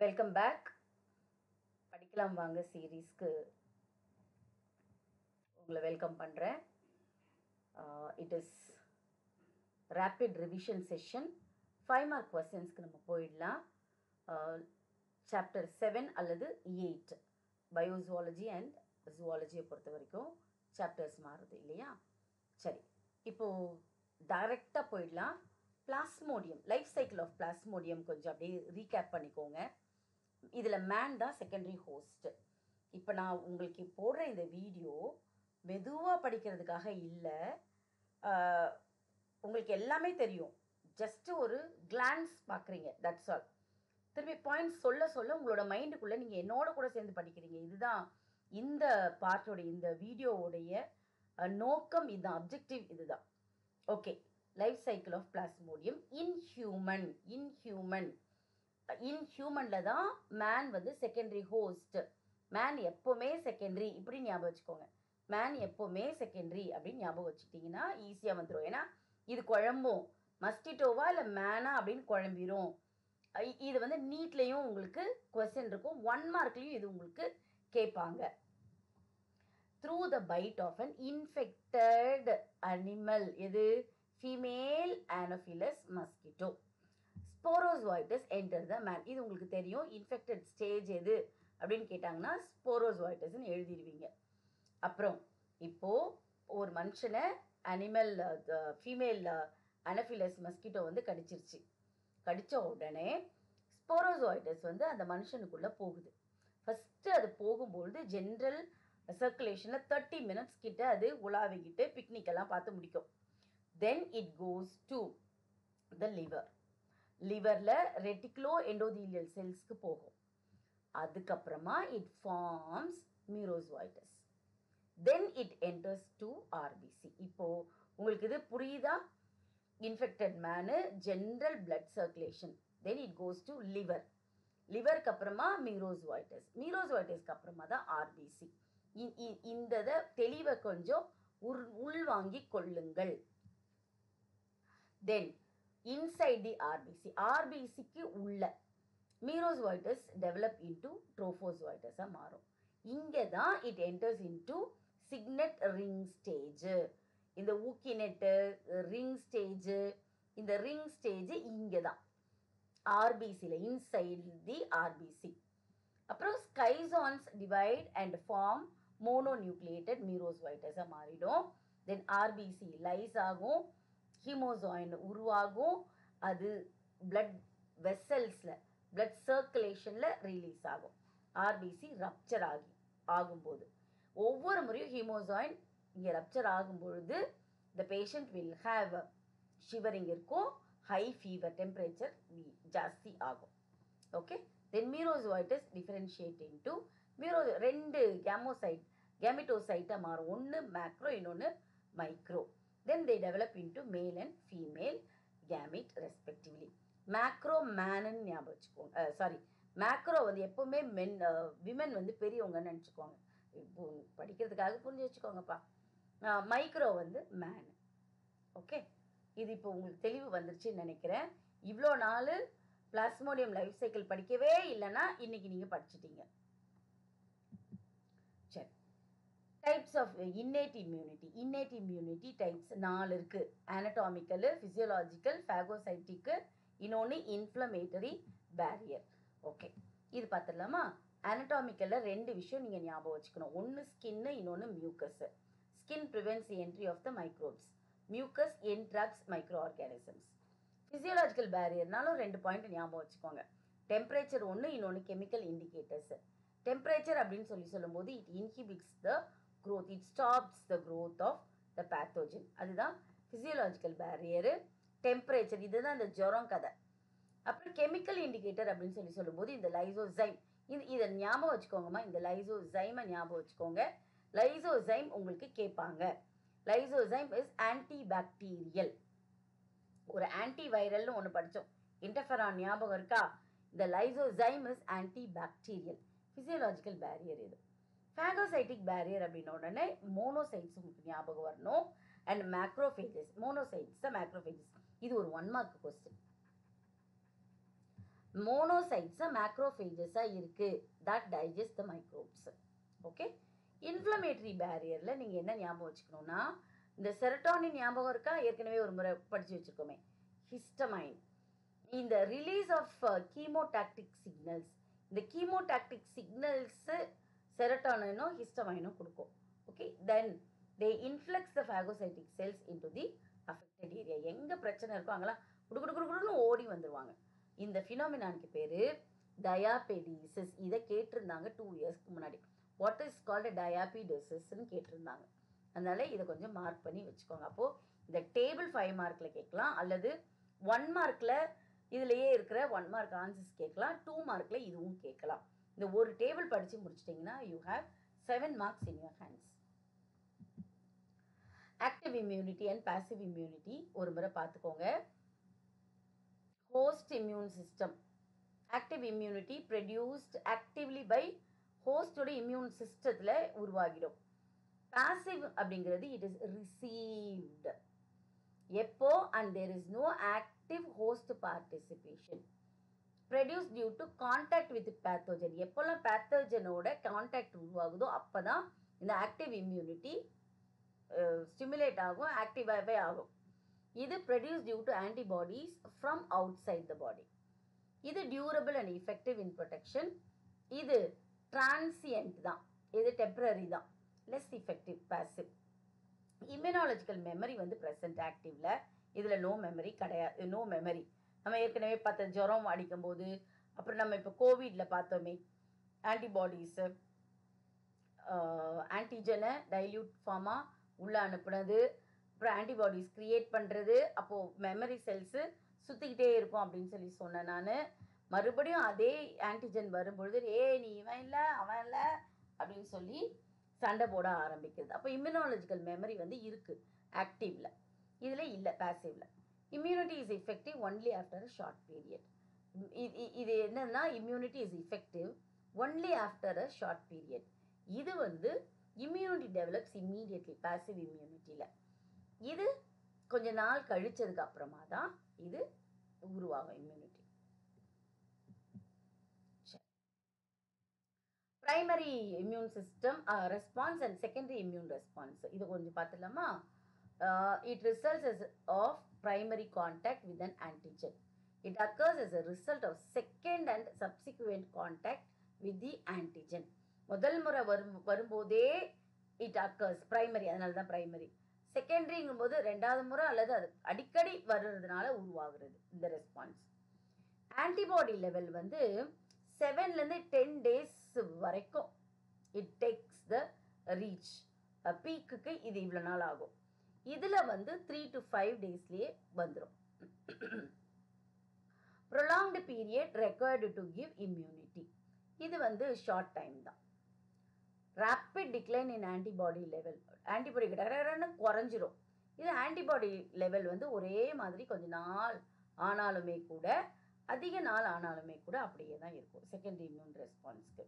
Welcome back. படிக்கலாம் வாங்க சீரீஸ்க்கு உங்களை வெல்கம் பண்ணுறேன். It is rapid revision session. 5 mark கொஸ்டின்ஸ்க்கு நம்ம போயிடலாம். சாப்டர் 7 அல்லது 8 பயோசுவாலஜி அண்ட் ஜுவாலஜியை பொறுத்த வரைக்கும் சாப்டர்ஸ் மாறுது இல்லையா? சரி, இப்போது டைரெக்டாக போயிடலாம். Plasmodium, life cycle of plasmodium கொஞ்சம் அப்படியே ரீகேப் பண்ணிக்கோங்க. இதில் மேன் தான் செகண்டரி ஹோஸ்ட். இப்போ நான் உங்களுக்கு போடுற இந்த வீடியோ மெதுவாக படிக்கிறதுக்காக இல்லை, உங்களுக்கு எல்லாமே தெரியும், ஜஸ்ட்டு ஒரு கிளான்ஸ் பார்க்குறீங்க, தட்ஸ் ஆல். திரும்பி பாயிண்ட்ஸ் சொல்ல சொல்ல உங்களோட மைண்டுக்குள்ளே நீங்கள் என்னோட கூட சேர்ந்து படிக்கிறீங்க. இதுதான் இந்த பார்ட்டோடைய, இந்த வீடியோவுடைய நோக்கம், இதுதான் அப்ஜெக்டிவ், இதுதான். Okay, life cycle of plasmodium இன்ஹியூமனில் தான் மேன் வந்து செகண்டரி ஹோஸ்ட். மேன் எப்போவுமே செகண்டரி, இப்படி ஞாபகம் வச்சுக்கோங்க. மேன் எப்போவுமே செகண்டரி அப்படின்னு ஞாபகம் வச்சுக்கிட்டிங்கன்னா ஈஸியாக வந்துடும். ஏன்னா இது குழம்பும், மஸ்கிட்டோவா இல்லை மேனா அப்படின்னு குழம்பிடும். இது வந்து நீட்லேயும் உங்களுக்கு கொஸ்டின் இருக்கும், 1 மார்க்லேயும் இது உங்களுக்கு கேட்பாங்க. Through the bite of an infected animal, எது? Female anopheles mosquito. Sporozoites enter the man. இது உங்களுக்கு தெரியும். இன்ஃபெக்டட் ஸ்டேஜ் எது அப்படின்னு கேட்டாங்கன்னா ஸ்போரோசோயிட்டஸ்ன்னு எழுதிடுவீங்க. அப்புறம் இப்போது ஒரு மனுஷனை அனிமல் ஃபீமேல் அனோஃபிலஸ் மஸ்கிட்டோ வந்து கடிச்சிருச்சு. கடித்த உடனே ஸ்போரோசோயிட்டஸ் வந்து அந்த மனுஷனுக்குள்ளே போகுது. ஃபஸ்ட்டு அது போகும்பொழுது ஜென்ரல் சர்க்குலேஷனில் 30 மினிட்ஸ் கிட்ட அது உலாவிக்கிட்டு பிக்னிக்கெல்லாம் பார்த்து முடிக்கும். Then it goes to the liver. லிவரில் ரெட்டிகுலோ எண்டோதீலியல் செல்ஸ்க்கு போகும். அதுக்கப்புறமா it forms merozoites. Then it enters to RBC. இப்போது உங்களுக்கு இது புரியுதா? Infected man, general blood circulation, then it goes to liver. லிவருக்கு அப்புறமா மீரோசோயிட்டஸ், மீரோசோயிட்டஸ்க்கு அப்புறமா தான் ஆர்பிசி. இந்த தெளிவை கொஞ்சம் உள்வாங்கி கொள்ளுங்கள். தென் இன்சைட் தி ஆர்பிசி, ஆர்பிசிக்கு உள்ள மீரோசோயிட்டஸ் டெவலப் இன்டு ட்ரோஃபோசோயிட்டஸாக மாறும். இங்கே தான் it enters into signet ring stage. இந்த ஊக்கினெட்டு ரிங் ஸ்டேஜு, இந்த ரிங் ஸ்டேஜ் இங்கே தான் ஆர்பிசியில், இன்சைட் தி ஆர்பிசி. அப்புறம் schizonts divide and form mononucleated மீரோசோயிட்டஸாக மாறிடும். தென் ஆர்பிசி லைஸ் ஆகும், ஹீமோசோயின் உருவாகும், அது பிளட் வெசல்ஸில், பிளட் சர்க்குலேஷனில் ரிலீஸ் ஆகும். ஆர்பிசி ரப்சர் ஆகும்போது ஒவ்வொரு முறையும் ஹீமோசோயின் இங்கே ரப்சர் ஆகும்பொழுது the patient will have shivering இருக்கும், ஹை ஃபீவர், டெம்பரேச்சர் ஜாஸ்தி ஆகும். Okay, then merozoites differentiate into ரெண்டு கேமிட்டோசைட்டாக மாறும். ஒன்று மேக்ரோ, இன்னொன்று micro. Then they develop into male and female gamete respectively. Macro மேனுன்னு ஞாபகம் வச்சுக்கோங்க. சாரி, மேக்ரோ வந்து எப்போவுமே விமன் வந்து பெரியவங்கன்னு நினச்சிக்கோங்க. இப்போ படிக்கிறதுக்காக புரிஞ்சு வச்சுக்கோங்கப்பா. மைக்ரோ வந்து மேனு. ஓகே, இது இப்போ உங்களுக்கு தெளிவு வந்துருச்சுன்னு நினைக்கிறேன். இவ்வளோ நாள் பிளாஸ்மோடியம் லைஃப் சைக்கிள் படிக்கவே இல்லைன்னா இன்னைக்கு நீங்கள் படிச்சிட்டீங்க. சரி, types of innate immunity types 4 இருக்குது. ஆனட்டாமிக்கல், ஃபிசியோலாஜிக்கல், ஃபேகோசைட்டிக்கு, இன்னொன்று இன்ஃப்ளமேட்டரி பேரியர். ஓகே, இது பார்த்துடலாமா? ஆனட்டாமிக்கலில் 2 விஷயம் நீங்கள் ஞாபகம் வச்சுக்கணும். ஒன்று ஸ்கின்னு, இன்னொன்று mucus. Skin prevents the entry of the microbes, mucus entraps micro organisms. Physiological பேரியர்னாலும் 2 பாயிண்ட் ஞாபகம் வச்சுக்கோங்க. டெம்பரேச்சர் ஒன்று, இன்னொன்று கெமிக்கல் இண்டிகேட்டர்ஸ். டெம்பரேச்சர் அப்படின்னு சொல்லும்போது it inhibits the growth, it stops the growth of the pathogen. அதுதான் ஃபிசியோலாஜிக்கல் பேரியரு. டெம்பரேச்சர், இதுதான் இந்த ஜுரம் கதை. அப்புறம் கெமிக்கல் இண்டிகேட்டர் அப்படின்னு சொல்லும்போது இந்த லைசோசைம், இதை ஞாபகம் வச்சுக்கோங்கம்மா. இந்த லைசோசைமை ஞாபகம் வச்சுக்கோங்க. லைசோசைம் உங்களுக்கு கேட்பாங்க. Lysozyme is antibacterial. ஒரு ஆன்டிவைரல்னு ஒன்று படித்தோம், இன்டர்ஃபெரான், ஞாபகம் இருக்கா? இந்த lysozyme is antibacterial. Physiological barrier இது. ஃபேகோசைட்டிக் பேரியர் அப்படின்ன உடனே மோனோசைட்ஸ் உங்களுக்கு ஞாபகம் வரணும். அண்ட் மேக்ரோஃபேஜஸ், மோனோசைட்ஸ் தான் மேக்ரோஃபேஜஸ். இது ஒரு 1 மார்க் கொஸ்டின். மோனோசைட்ஸ் மேக்ரோஃபேஜஸா இருக்கு that digest the microbes. Okay, inflammatory பேரியர்ல நீங்க என்ன ஞாபகம் வச்சுக்கணும்னா, இந்த செரட்டோனின் ஞாபகம் இருக்கா? ஏற்கனவே ஒரு முறை படிச்சு வச்சிருக்கோமே. ஹிஸ்டமைன், இந்த ரிலீஸ் ஆஃப் கீமோடாக்டிக் சிக்னல்ஸ், இந்த கீமோடாக்டிக் சிக்னல்ஸ் செரட்டோனினும் ஹிஸ்டமைனும் கொடுக்கும். Okay, then they influx the phagocytic cells into the affected area. எங்க பிரச்சனை இருக்கோ அங்கெல்லாம் குடுக்குன்னு ஓடி வந்துருவாங்க. இந்த ஃபினோமினானுக்கு பேரு டயாபெடிசிஸ். இதை கேட்டிருந்தாங்க 2 இயர்ஸ்க்கு முன்னாடி. வாட் இஸ் கால்டு டயாபிடோசிஸ்ன்னு கேட்டிருந்தாங்க. அதனால இதை கொஞ்சம் மார்க் பண்ணி வச்சுக்கோங்க. அப்போ இந்த டேபிள் 5 மார்க்ல கேட்கலாம், அல்லது 1 மார்க்ல இதுலயே இருக்கிற 1 மார்க் ஆன்சர்ஸ் கேட்கலாம், 2 மார்க்ல இதுவும் கேட்கலாம். இந்த ஒரு டேபிள் படிச்சு முடிச்சிட்டிங்கன்னா you have 7 marks in your hands. Active immunity and passive immunity ஒரு முறை பார்த்துக்கோங்க. host immune system. Active immunity produced actively by host ஓட immune systemத்துல உருவாகிடும். Passive அப்படிங்கிறது it is received. எப்போ and there is no active host participation. Produced due to contact with pathogen. எப்போல்லாம் pathogenோட contact உருவாகுதோ அப்பதான் இந்த active immunity stimulate ஆகும், ஆக்டிவாகவே ஆகும். இது produce due to antibodies from outside the body. இது durable and effective in protection. இது transient தான், இது டெம்பரரி தான், less effective passive. Immunological memory வந்து ப்ரெசன்ட் ஆக்டிவ்ல, இதில் நோ மெமரி கிடையாது. நோ மெமரி நம்ம ஏற்கனவே பார்த்த ஜுரம் அடிக்கும் போது, அப்புறம் நம்ம இப்போ கோவிட்ல பார்த்தோமே ஆன்டிபாடிஸு ஆன்டிஜனை டைல்யூட் ஃபார்மாக உள்ளே அனுப்புனது, அப்புறம் ஆன்டிபாடிஸ் கிரியேட் பண்ணுறது, அப்போது மெமரி செல்ஸு சுற்றிக்கிட்டே இருக்கும் அப்படின்னு சொல்லி சொன்னேன் நான். மறுபடியும் அதே ஆன்டிஜன் வரும்பொழுது நீ இவன் இல்லை அவன் இல்லை அப்படின்னு சொல்லி சண்டை போட ஆரம்பிக்கிறது. அப்போ இம்யூனாலஜிக்கல் மெமரி வந்து இருக்குது ஆக்டிவில், இதில் இல்லை பாசிவில். Immunity is effective only after a short period. இது என்னன்னா immunity is effective only after a short period. இது வந்து இம்யூனிட்டி டெவலப்ஸ் இம்மீடியட்லி பாசிவ் இம்யூனிட்டியில். இது கொஞ்ச நாள் கழிச்சதுக்கு அப்புறமா தான் இது உருவாகும் immunity. Primary immune system response and secondary immune response இது கொஞ்சம் பார்த்துலாமா. It results of primary contact with an antigen. It occurs as a result of second and subsequent contact with the antigen. முதல் முறை வரும்போதே இட் அக்கர்ஸ் பிரைமரி, அதனால தான் primary. செகண்டரிங்கும் போது ரெண்டாவது முறை அல்லது அது அடிக்கடி வர்றதுனால உருவாகிறது இந்த ரெஸ்பான்ஸ். ஆன்டிபாடி லெவல் வந்து 7லேருந்து 10 டேஸ் வரைக்கும் இட் டேக்ஸ் த ரீச். பீக்குக்கு இது இவ்வளோ நாள் ஆகும். இதில் வந்து 3 to 5 டேஸ்லேயே வந்துடும். Prolonged period required to give immunity. இது வந்து ஷார்ட் டைம் தான். ரேப்பிட் டிக்ளைன் இன் ஆன்டிபாடி லெவல். ஆன்டிபாடி கிட்ட குறைஞ்சிரும். இது ஆன்டிபாடி லெவல் வந்து ஒரே மாதிரி கொஞ்ச நாள் ஆனாலுமே கூட, அதிக நாள் ஆனாலுமே கூட அப்படியே தான் இருக்கும் செகண்டரி இம்யூன் ரெஸ்பான்ஸ்க்கு.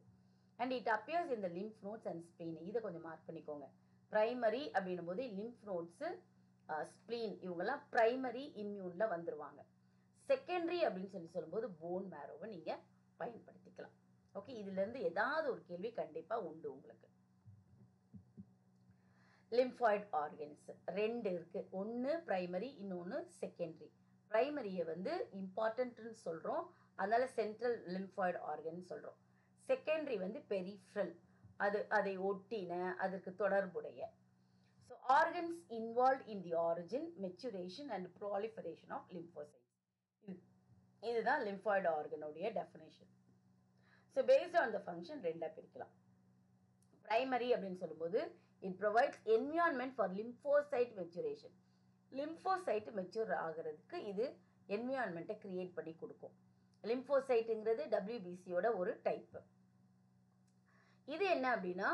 And it appears in the lymph nodes and spleen. இதை கொஞ்சம் மார்க் பண்ணிக்கோங்க. ப்ரைமரி அப்படின்னும் போது லிம்ஃப் நோட்ஸு ஸ்ப்ளீன் இவங்கெல்லாம் ப்ரைமரி இம்யூனில் வந்துடுவாங்க. செகண்டரி அப்படின்னு சொல்லும்போது போன் மேரோவை நீங்கள் பயன்படுத்திக்கலாம். ஓகே, இதுலேருந்து ஏதாவது ஒரு கேள்வி கண்டிப்பாக உண்டு உங்களுக்கு. லிம்ஃபாய்ட் ஆர்கன்ஸ் 2 இருக்கு. ஒன்று பிரைமரி, இன்னொன்று செகண்டரி. பிரைமரியை வந்து இம்பார்ட்டன்ட்னு சொல்கிறோம், அதனால சென்ட்ரல் லிம்ஃபாய்ட் ஆர்கன் சொல்கிறோம். செகண்டரி வந்து பெரிஃப்ரல், அதை ஒட்டின அதற்கு தொடர்புடைய. So organs involve in the origin, maturation and proliferation of lymphocytes. இதுதான் லிம்ஃபாய்டு ஆர்கனுடைய definition. So based on the function ரெண்டாக பிரிக்கலாம். பிரைமரி அப்படின்னு சொல்லும்போது it provides environment for lymphocyte maturation. Lymphocyte mature ஆகிறதுக்கு இது என்விரான்மெண்ட்டை கிரியேட் பண்ணி கொடுக்கும். லிம்போசைட்டுங்கிறது WBCயோட ஒரு டைப்பு. இது என்ன அப்படின்னா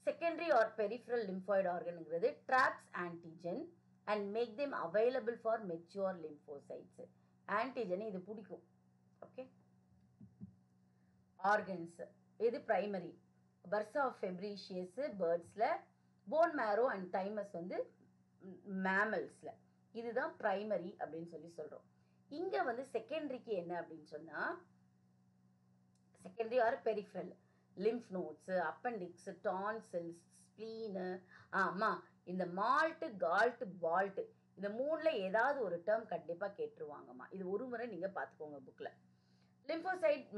செகண்டரி ஆர் பெரிஃபரல் லிம்ஃபாய்டு ஆர்கனுங்கிறது traps antigen and make them available for mature lymphocytes. ஆன்டிஜனை இது பிடிக்கும். ஓகே, ஆர்கன்ஸ் இது பிரைமரி. பர்சா ஆஃப் ஃபெப்ரீஷியஸ் பேர்ட்ஸில், போன் மேரோ அண்ட் தைமஸ் வந்து மேமல்ஸில். இதுதான் பிரைமரி அப்படின்னு சொல்கிறோம். இங்கே வந்து செகண்டரிக்கு என்ன அப்படின்னு சொன்னால் secondary or peripheral. Lymph nodes, appendix, tonsils, spleen. ஆமா, இந்த மால்ட்டு, கால்ட்டு, பால்ட்டு இந்த மூணுல ஏதாவது ஒரு டேர்ம் கண்டிப்பாக கேட்டுருவாங்கம்மா. இது ஒரு முறை நீங்கள் பார்த்துக்கோங்க புக்கில். Lymphocytes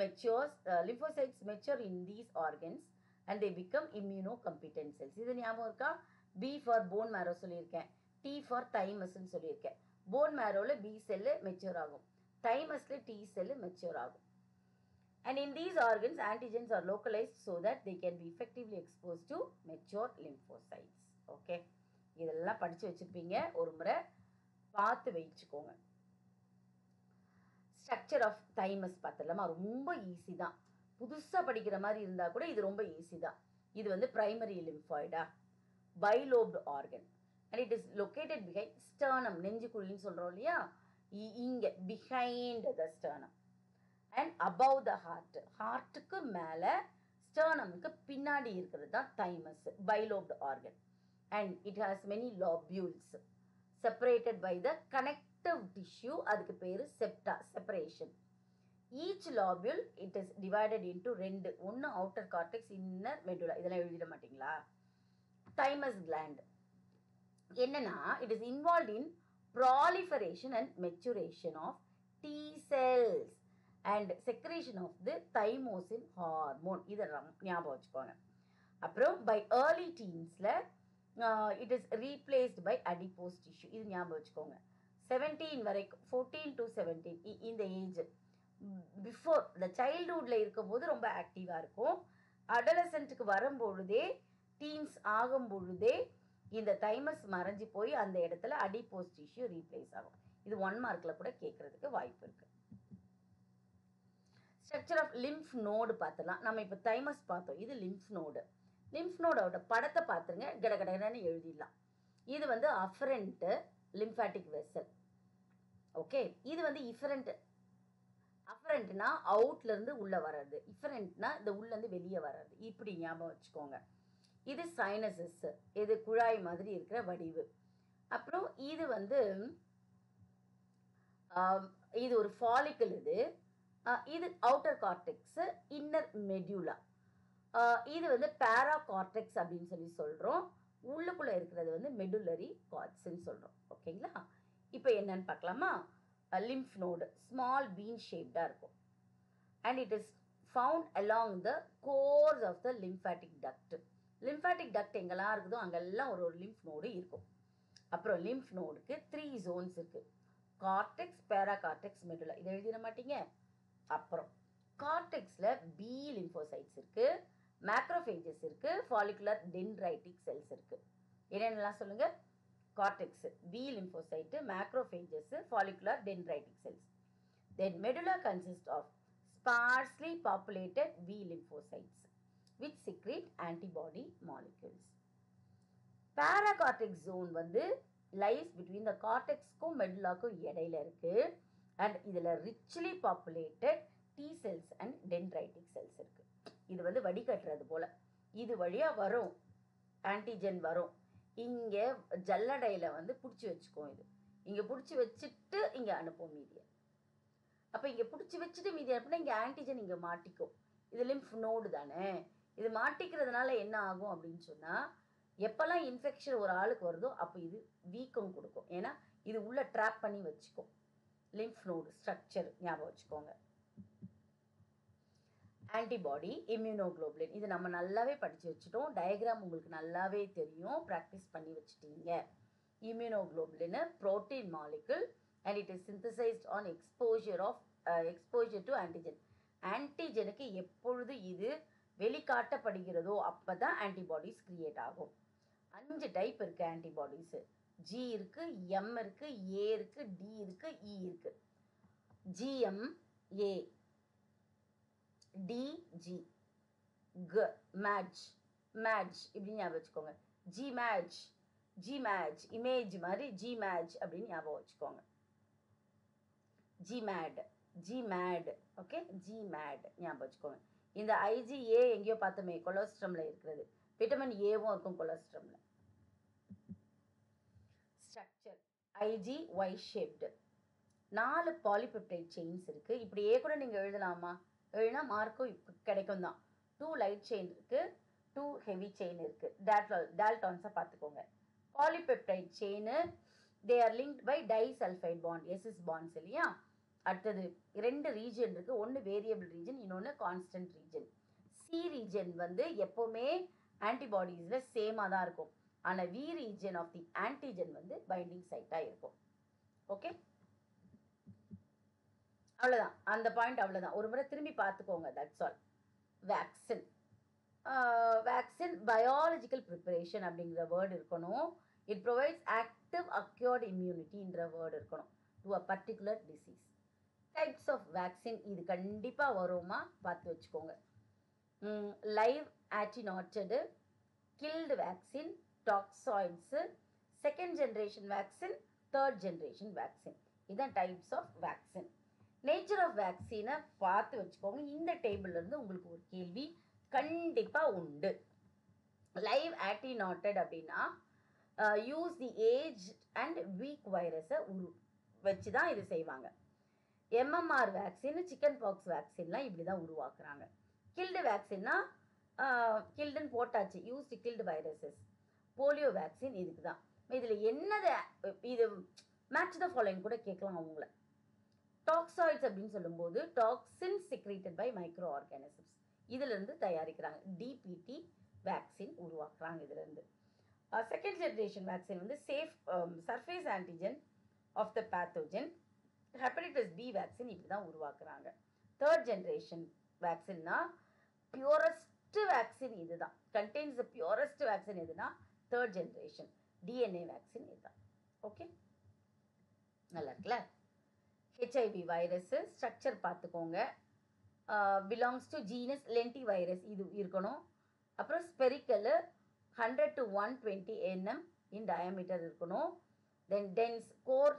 mature in these organs and they become immunocompetent cells. இது ஞாபகம் இருக்கா? B for bone marrow சொல்லியிருக்கேன், T for thymusன்னு சொல்லியிருக்கேன். போன் மேரோவில் B செல்லு மெச்சூர் ஆகும், தைமஸில் T செல்லு மெச்சூர் ஆகும். And in these organs, antigens are localized so that they can be effectively exposed to mature lymphocytes. Okay, இதெல்லாம் படித்து வச்சுருப்பீங்க, ஒரு முறை பார்த்து வச்சுக்கோங்க. ஸ்ட்ரக்சர் ஆஃப் தைமஸ் பார்த்துடலாமா? ரொம்ப ஈஸி தான், புதுசாக படிக்கிற மாதிரி இருந்தால் கூட இது ரொம்ப ஈஸி தான். இது வந்து பிரைமரி லிம்ஃபாய்டா, bilobed organ, and it is located behind sternum, நெஞ்சுக்குழின்னு சொல்கிறோம் இல்லையா, இங்கே behind the sternum and above the heart, ஹார்ட்டுக்கு மேலே ஸ்டர்னமுக்கு பின்னாடி இருக்கிறது தான் thymus, bilobed organ. And it has many lobules separated by the connective tissue, அதுக்கு பேர் septa, separation. Each lobule it is divided into ரெண்டு, ஒன்று அவுட்டர் கார்டெக்ஸ், இன்னர் மெடுலா. இதெல்லாம் எழுதிட மாட்டிங்களா? தைமஸ் கிளாண்ட் என்னன்னா, it is involve in proliferation and maturation of T cells and secretion of the thymosin hormone. இதை ஞாபகம் வச்சுக்கோங்க. அப்புறம் பை ஏர்லி டீன்ஸில் it is replaced by adipose tissue, இது ஞாபகம் வச்சுக்கோங்க. 17 வரைக்கும், 14 to 17 இந்த ஏஜ், பிஃபோர் இந்த சைல்ட்ஹுட்டில் இருக்கும்போது ரொம்ப ஆக்டிவாக இருக்கும். அடலசென்ட்டுக்கு வரும்பொழுதே, டீன்ஸ் ஆகும் பொழுதே இந்த தைமஸ் மறைஞ்சி போய் அந்த இடத்துல அடிப்போஸ் டிஷ்யூ ரீப்ளேஸ் ஆகும். இது 1 மார்க்கில் கூட கேட்கறதுக்கு வாய்ப்பு இருக்கு. ஸ்ட்ரக்சர் ஆஃப் லிம்ஃப் நோடு பார்த்துலாம். நம்ம இப்போ தைமஸ் பார்த்தோம், இது லிம்ஃப் நோடு. லிம்ஃப் நோடோட படத்தை பார்த்துருங்க, கடகடன்னு எழுதிடலாம். இது வந்து அஃபரண்ட் லிம்ஃபாட்டிக் வெசல். ஓகே, இது வந்து இஃபரண்ட். அஃபரண்ட்னா அவுட்லேருந்து உள்ளே வர்றது, இஃபரண்ட்னா இந்த உள்ளேருந்து வெளியே வர்றது, இப்படி ஞாபகம் வச்சுக்கோங்க. இது சைனசஸ், இது குழாய் மாதிரி இருக்கிற வடிவு. அப்புறம் இது வந்து இது ஒரு ஃபாலிக்கல், இது அவுட்டர் கார்டெக்ஸ், இன்னர் மெடியூலா. இது வந்து பேரா கார்டெக்ஸ் அப்படின்னு சொல்லி சொல்கிறோம். உள்ளுக்குள்ளே இருக்கிறது வந்து மெடுலரி கார்ட்ஸ்ன்னு சொல்கிறோம். ஓகேங்களா? இப்போ என்னன்னு பார்க்கலாமா? லிம்ஃப் நோடு ஸ்மால் பீன் ஷேப்டாக இருக்கும் and it is found along the course of the lymphatic duct. Lymphatic duct எங்கெல்லாம் இருக்குதோ அங்கெல்லாம் ஒரு லிம்ஃப் நோடு இருக்கும். அப்புறம் லிம்ஃப் நோடுக்கு 3 zones இருக்குது, கார்டெக்ஸ், பேரா கார்டெக்ஸ், மெடுலா. இதை எழுதிட மாட்டீங்க. அப்புறம் கார்டெக்ஸில் பி லிம்போசைட்ஸ் இருக்குது, மேக்ரோஃபேஜஸ் இருக்குது, ஃபாலிகுலர் டென்ட்ரைட்டிக் செல்ஸ் இருக்குது. என்னென்னலாம் சொல்லுங்கள்? Cortex, B lymphocyte, macrophages, follicular dendritic cells. Then medulla consist of sparsely populated B lymphocytes which secrete antibody molecules. Paracortex zone வந்து lies between the cortexக்கும் மெடுலாக்கும் இடையில இருக்கு and இதில் richly populated T cells and dendritic cells இருக்கு. இது வந்து வடிகட்டுறது போல, இது வழியாக வரும், ஆன்டிஜன் வரும், இங்கே ஜல்லடையில் வந்து பிடிச்சி வச்சுக்கோம். இது இங்கே பிடிச்சி வச்சுட்டு இங்கே அனுப்பும் மீதியை. அப்போ இங்கே பிடிச்சி வச்சுட்டு மீதி அனுப்புனா இங்கே ஆன்டிஜன் இங்கே மாட்டிக்கும். இது லிம்ஃப் நோடு தானே. இது மாட்டிக்கிறதுனால என்ன ஆகும் அப்படின்னு சொன்னால், எப்போல்லாம் இன்ஃபெக்ஷன் ஒரு ஆளுக்கு வருதோ அப்போ இது வீக்கம் கொடுக்கும். ஏன்னா இது உள்ளே ட்ராப் பண்ணி வச்சுக்கும். லிம்ஃப் நோடு ஸ்ட்ரக்சர் ஞாபகம் வச்சுக்கோங்க. ஆன்டிபாடி, இம்யூனோகுளோபுலின், இது நம்ம நல்லாவே படித்து வச்சுட்டோம். டயக்ராம் உங்களுக்கு நல்லாவே தெரியும், ப்ராக்டிஸ் பண்ணி வச்சுட்டீங்க. Immunoglobulin protein molecule and it is synthesised on exposure to antigen. ஆன்டிஜனுக்கு எப்பொழுது இது வெளிக்காட்டப்படுகிறதோ அப்போ தான் ஆன்டிபாடிஸ் கிரியேட் ஆகும். 5 டைப் இருக்குது ஆன்டிபாடிஸு. G இருக்குது, M இருக்குது, A இருக்குது, D இருக்குது, E இருக்குது. GM, A, D, G, G, match, match இப்படின்னு ஞாபகம் வச்சுக்கோங்க. G match, G match, image மாதிரி G மேட்ச் அப்படின்னு ஞாபகம் வச்சுக்கோங்க. G mat, G mat, okay, G mat ஞாபகம் வச்சுக்கோங்க. இந்த IgA எங்கேயோ பார்த்தோமே, கொலஸ்ட்ரமில் இருக்கிறது. விட்டமின் ஏவும் இருக்கும் கொலஸ்ட்ரமில். Structure IG Y shaped, 4 polypeptide chains இருக்குது. இப்படியே கூட நீங்கள் எழுதலாமா? எழுதினா மார்க்கும் கிடைக்கும் தான். 2 லைட் செயின் இருக்குது, 2 ஹெவி செயின் இருக்குது. டால்டான்ஸை பார்த்துக்கோங்க. Polypeptide chain they are linked by disulphide bond, SS bonds இல்லையா. அடுத்தது 2 ரீஜன் இருக்குது, ஒன்று வேரியபிள் ரீஜன், இன்னொன்று கான்ஸ்டன்ட் ரீஜன். சி ரீஜன் வந்து எப்போவுமே ஆன்டிபாடிஸில் சேமாக தான் இருக்கும். ஆனால் V region of the antigen வந்து பைண்டிங் சைட்டாக இருக்கும். ஓகே, அவ்வளோதான். அந்த பாயிண்ட் அவ்வளோதான். ஒரு முறை திரும்பி பார்த்துக்கோங்க. That's all. Vaccine vaccine biological preparation அப்படிங்கிற வேர்டு இருக்கணும். இட் ப்ரொவைட்ஸ் ஆக்டிவ் அக்யூர்ட் இம்யூனிட்டின்ற வேர்டு இருக்கணும் to a particular disease. Types of vaccine இது கண்டிப்பாக வருமா பார்த்து வச்சுக்கோங்க. Live attenuated, killed vaccine, toxoids, second generation vaccine, third generation vaccine. இதுதான் types of vaccine. Nature of வேக்சினை பார்த்து வச்சுக்கோங்க. இந்த டேபிள்லேருந்து உங்களுக்கு ஒரு கேள்வி கண்டிப்பாக உண்டு. லைவ் ஆட்டினாட்டட் அப்படின்னா use the age and weak வைரஸை வச்சு தான் இது செய்வாங்க. எம்எம்ஆர் வேக்சின், சிக்கன் பாக்ஸ் வேக்சின்லாம் இப்படி தான் உருவாக்குறாங்க. கில்டு வேக்சின்னா கில்டுன்னு போட்டாச்சு, used killed viruses. Polio vaccine இதுக்கு தான். இதில் என்னது இது மேட்ச் த ஃபாலோயிங் கூட கேட்கலாம் அவங்கள. டாக்ஸாய்ட்ஸ் அப்படின்னு சொல்லும்போது toxin secreted by microorganisms, இதிலிருந்து தயாரிக்கிறாங்க. டிபிடி வேக்சின் உருவாக்குறாங்க இதிலிருந்து. செகண்ட் ஜென்ரேஷன் வேக்சின் வந்து safe surface antigen of the pathogen. Hepatitis B vaccine இப்படி தான் உருவாக்குறாங்க. தேர்ட் ஜென்ரேஷன் வேக்சின்னா பியூரஸ்ட் வேக்சின் இதுதான். கண்டெய்ன்ஸ் த பியூரஸ்ட் வேக்சின் எதுனா தேர்ட் ஜென்ரேஷன் டிஎன்ஏ வேக்சின் இதுதான். ஓகே, நல்லா இருக்குல்ல. ஹெச்ஐவி வைரஸ் ஸ்ட்ரக்சர் பார்த்துக்கோங்க. Belongs to genus lentivirus இது இருக்கணும். அப்புறம் spherical 100 to 120 nm in diameter இருக்கணும். தென் டென்ஸ் கோர்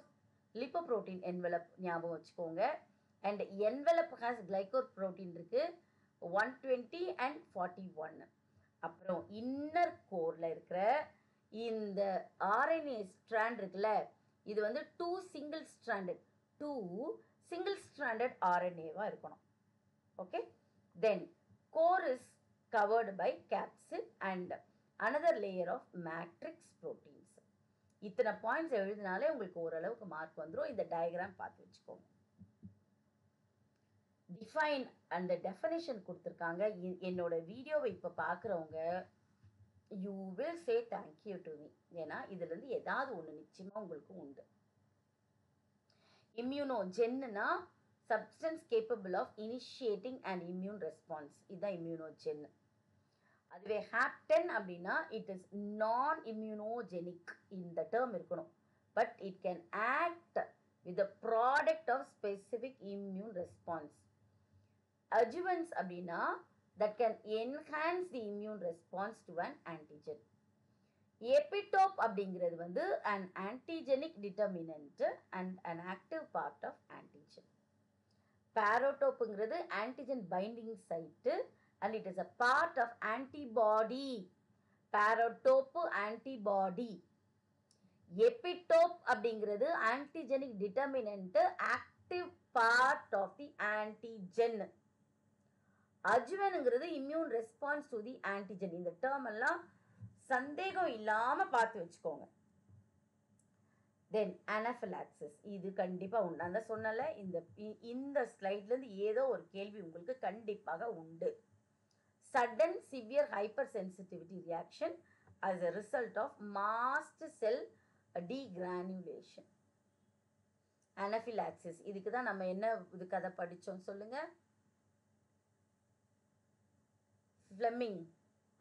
லிப்போப்ரோட்டீன் என்வெலப் ஞாபகம் வச்சுக்கோங்க. அண்ட் என்வெலப் ஹேஸ் கிளைகோப்ரோட்டீன் இருக்குது 120 and 41. அப்புறம் இன்னர் கோரில் இருக்கிற இந்த ஆர்என்ஏ ஸ்ட்ராண்ட் இருக்குல்ல, இது வந்து 2 single stranded RNA-வா இருக்கணும். Okay, then core is covered by capsid and another layer of matrix proteins. இத்தனை பாயிண்ட்ஸ் எழுதினாலே உங்களுக்கு ஓரளவுக்கு மார்க் வந்துடும். இந்த டயக்ராம் பார்த்து வச்சுக்கோங்க. டிஃபைன் அந்த டெஃபினேஷன் கொடுத்துருக்காங்க. என்னோட வீடியோவை இப்போ பார்க்குறவங்க you will say thank you to me. ஏன்னா இதுலேருந்து ஏதாவது ஒன்று நிச்சயமாக உங்களுக்கு உண்டு. இம்யூனோஜென்னா substance capable of initiating and immune response, இதுதான் இம்யூனோஜென். அதுவே ஹாப்டன் அப்படின்னா இட் இஸ் நான் இம்யூனோஜெனிக், இந்த டேர்ம் இருக்கணும். But it can act with the product of specific immune response. Adjuvants அப்படின்னா that can enhance the immune response to an antigen. Epitope அப்படிங்கிறது வந்து an antigenic determinant and an active part of antigen. பாரோடோப்புங்கிறது antigen binding site and it is a part of antibody. Paratope antibody. Epitope அப்படிங்கிறது antigenic determinant, active part of the antigen. அஜுவனுங்கிறது immune response to the antigen. இந்த term எல்லாம் சந்தேகம் இல்லாம பார்த்து வச்சுக்கோங்க. தென் அனஃபிலாக்சிஸ் இது கண்டிப்பாக உண்டு. அந்த சொன்னல இந்த ஸ்லைட்லேருந்து ஏதோ ஒரு கேள்வி உங்களுக்கு கண்டிப்பாக உண்டு. Sudden severe hyper sensitivity reaction as a result of mast cell degranulation. அனஃபிலாக்சிஸ் இதுக்கு தான் நம்ம என்ன இது கதை படித்தோம் சொல்லுங்க. Fleming,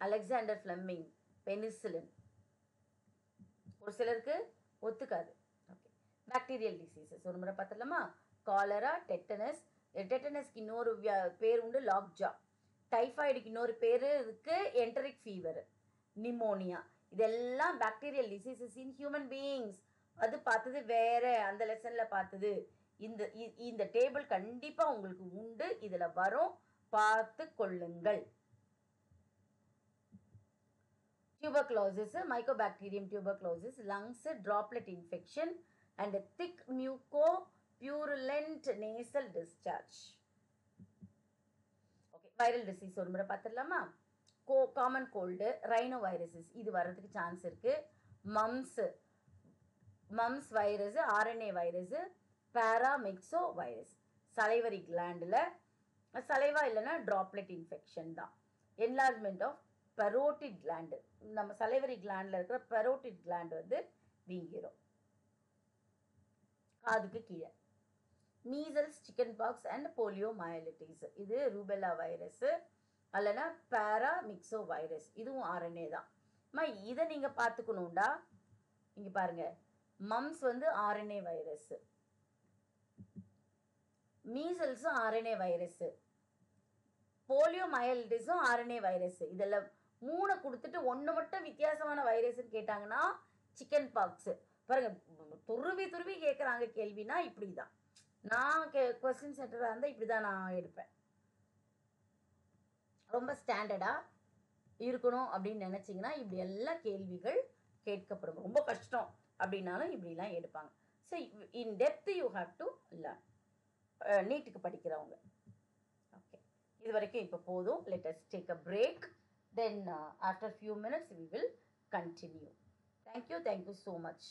Alexander Fleming, penicillin. ஒரு சிலருக்கு ஒத்துக்காது. ஓகே, பாக்டீரியல் டிசீசஸ் ஒரு முறை பார்த்துடலாமா. Cholera, tetanus. டெட்டனஸ்க்கு இன்னொரு பேர் உண்டு, லாக்ஜா. டைஃபாய்டுக்கு இன்னொரு பேர் இருக்கு, என்டரிக் ஃபீவர். நிமோனியா, இதெல்லாம் bacterial diseases in human beings. அது பார்த்தது வேற, அந்த லெசன்ல பார்த்தது. இந்த டேபிள் கண்டிப்பா உங்களுக்கு உண்டு, இதுல வரும், பார்த்து கொள்ளுங்கள். tuberculosis, mycobacterium tuberculosis, lungs, droplet infection and thick mucopurulent nasal discharge. Viral disease ஒரு முறை பார்த்துடலாமா? காமன் கோல்டு, ரைனோ வைரஸஸ் இது வர்றதுக்கு சான்ஸ் இருக்குது. Mumps virus, RNA virus, paramyxo virus. Salivary கிளாண்டில் சலைவா இல்லைன்னா ட்ராப்லெட் இன்ஃபெக்ஷன் தான். என்லார்ஜ்மெண்ட் ஆஃப் பெரோட்டிட் கிளாண்டு, நம்ம சலைவரி கிளாண்டில் இருக்கிற பெரோட்டிட் கிளாண்டு வந்து வீங்கிரும் காதுக்கு கீழே. Measles, chicken pox and poliomyelitis இது ரூபெல்லா வைரஸ் அல்லனா பேராமிக்சோ வைரஸ், இதுவும் ஆர்என்ஏ தான். இதை நீங்கள் பார்த்துக்கணுண்டா இங்கே பாருங்க, மம்ஸ் வந்து ஆர்என்ஏ வைரஸ், மீசல்ஸும் ஆர்என்ஏ வைரஸ், போலியோ மயலிட்டிஸும் ஆர்என்ஏ வைரஸ். இதெல்லாம் 3 கொடுத்துட்டு ஒன்று மட்டும் வித்தியாசமான வைரஸ்ன்னு கேட்டாங்கன்னா சிக்கன் பாக்ஸ். பாருங்க, துருவி துருவி கேட்குறாங்க கேள்வினா இப்படி தான். நான் கொஸ்டின் சென்டராக இருந்தால் இப்படி தான் நான் எடுப்பேன். ரொம்ப ஸ்டாண்டர்டாக இருக்கணும் அப்படின்னு நினச்சிங்கன்னா இப்படி எல்லா கேள்விகள் கேட்கப்படும். ரொம்ப கஷ்டம் அப்படின்னாலும் இப்படிலாம் எடுப்பாங்க. So in depth you have to learn. நீட்டுக்கு படிக்கிறவங்க. ஓகே, இது வரைக்கும் இப்போ போதும். Let us take a break. Then after few minutes we will continue. Thank you so much.